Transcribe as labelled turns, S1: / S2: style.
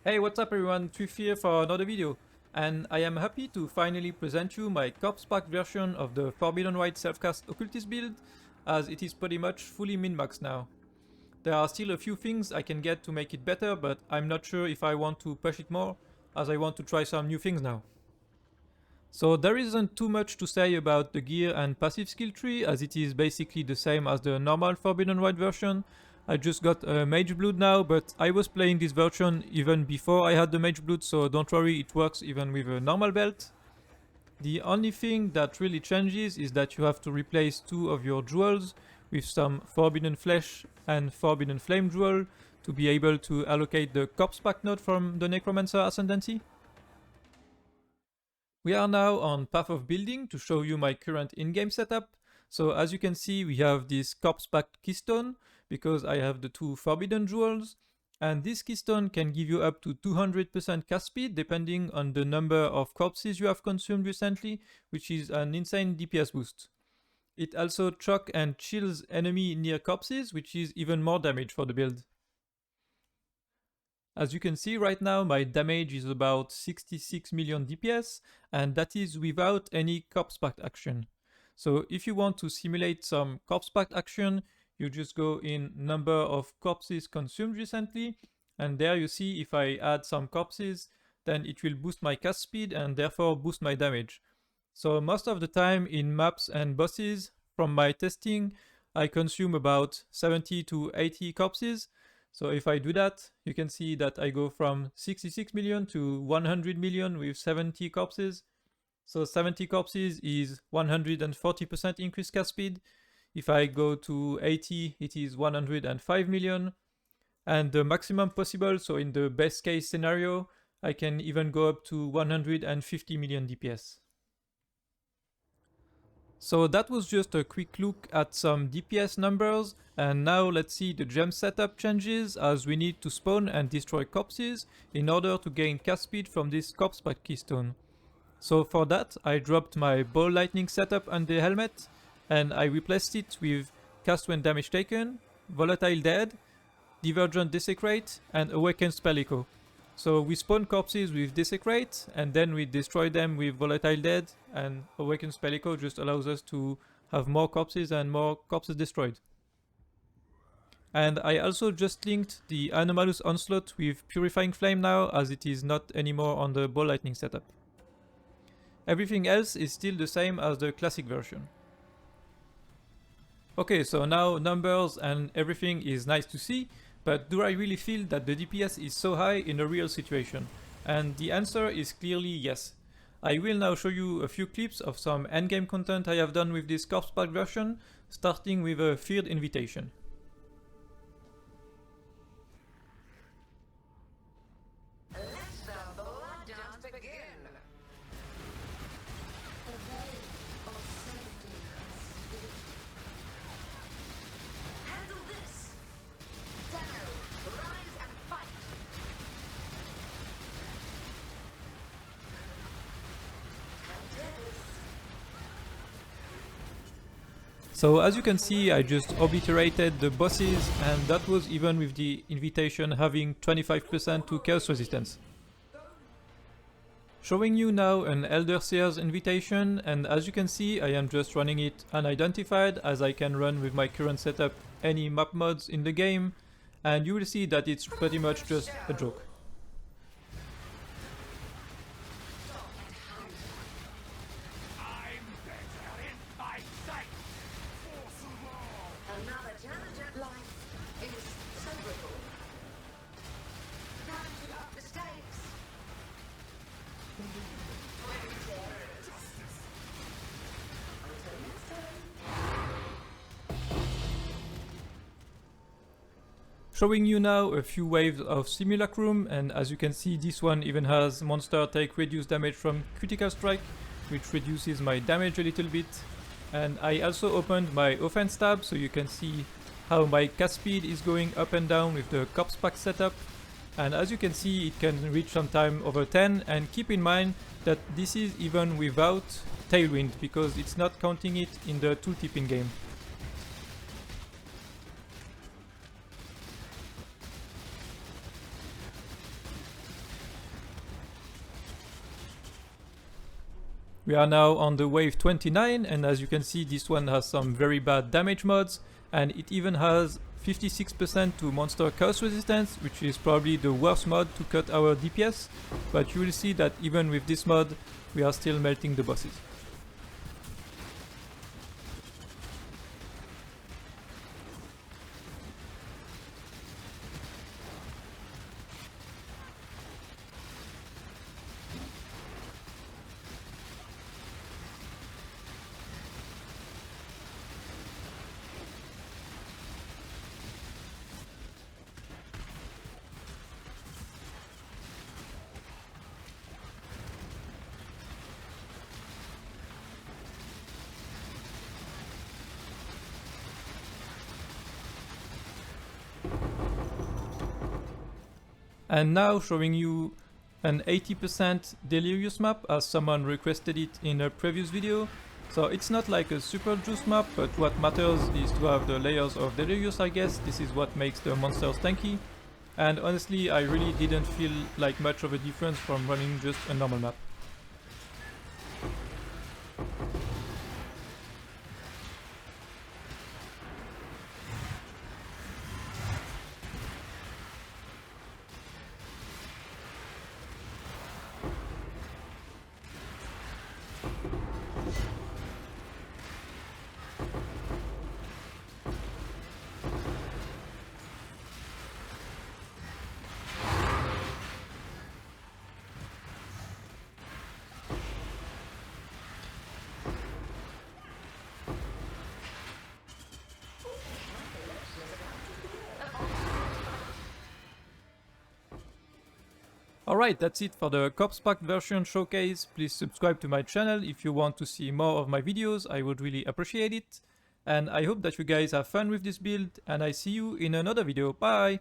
S1: Hey, what's up everyone, Twiff here for another video, and I am happy to finally present you my Corpse Pact version of the Forbidden Rite Selfcast Occultist build, as it is pretty much fully min-maxed now. There are still a few things I can get to make it better, but I'm not sure if I want to push it more, as I want to try some new things now. So there isn't too much to say about the gear and passive skill tree, as it is basically the same as the normal Forbidden Rite version. I just got a Mage Blood now, but I was playing this version even before I had the Mage Blood, so don't worry, it works even with a normal belt. The only thing that really changes is that you have to replace two of your jewels with some Forbidden Flesh and Forbidden Flame jewel to be able to allocate the Corpse Pact node from the Necromancer Ascendancy. We are now on Path of Building to show you my current in-game setup. So as you can see, we have this Corpse Pact keystone because I have the two forbidden jewels, and this keystone can give you up to 200% cast speed depending on the number of corpses you have consumed recently, which is an insane DPS boost. It also choke and chills enemy near corpses, which is even more damage for the build. As you can see right now, my damage is about 66 million DPS, and that is without any Corpse Pact action. So if you want to simulate some Corpse Pact action, you just go in number of corpses consumed recently, and there you see if I add some corpses, then it will boost my cast speed and therefore boost my damage. So most of the time in maps and bosses, from my testing, I consume about 70 to 80 corpses. So if I do that, you can see that I go from 66 million to 100 million with 70 corpses. So 70 corpses is 140% increased cast speed. If I go to 80, it is 105 million. And the maximum possible, so in the best case scenario, I can even go up to 150 million DPS. So that was just a quick look at some DPS numbers, and now let's see the gem setup changes, as we need to spawn and destroy corpses in order to gain cast speed from this Corpse Pact keystone. So for that, I dropped my ball lightning setup on the helmet, and I replaced it with cast when damage taken, volatile dead, divergent desecrate, and awakened spell echo. So we spawn corpses with desecrate, and then we destroy them with volatile dead, and awakened spell echo just allows us to have more corpses and more corpses destroyed. And I also just linked the anomalous onslaught with purifying flame now, as it is not anymore on the ball lightning setup. Everything else is still the same as the classic version. Okay, so now numbers and everything is nice to see, but do I really feel that the DPS is so high in a real situation? And the answer is clearly yes. I will now show you a few clips of some endgame content I have done with this Corpse Pact version, starting with a feared invitation. So as you can see, I just obliterated the bosses, and that was even with the invitation having 25% to chaos resistance. Showing you now an Elderslayers invitation, and as you can see, I am just running it unidentified, as I can run with my current setup any map mods in the game, and you will see that it's pretty much just a joke. Showing you now a few waves of Simulacrum, and as you can see, this one even has monster take reduced damage from critical strike, which reduces my damage a little bit. And I also opened my offense tab, so you can see how my cast speed is going up and down with the Corpse Pact setup. And as you can see, it can reach sometime over 10, and keep in mind that this is even without Tailwind, because it's not counting it in the tooltip in game. We are now on the wave 29, and as you can see, this one has some very bad damage mods, and it even has 56% to monster curse resistance, which is probably the worst mod to cut our DPS, but you will see that even with this mod, we are still melting the bosses. And now showing you an 80% Delirous Map as someone requested it in a previous video. So it's not like a super juice map, but what matters is to have the layers of Delirious, I guess. This is what makes the monsters tanky. And honestly, I really didn't feel like much of a difference from running just a normal map. Alright, that's it for the Corpse Pact version showcase. Please subscribe to my channel if you want to see more of my videos, I would really appreciate it. And I hope that you guys have fun with this build, and I see you in another video. Bye!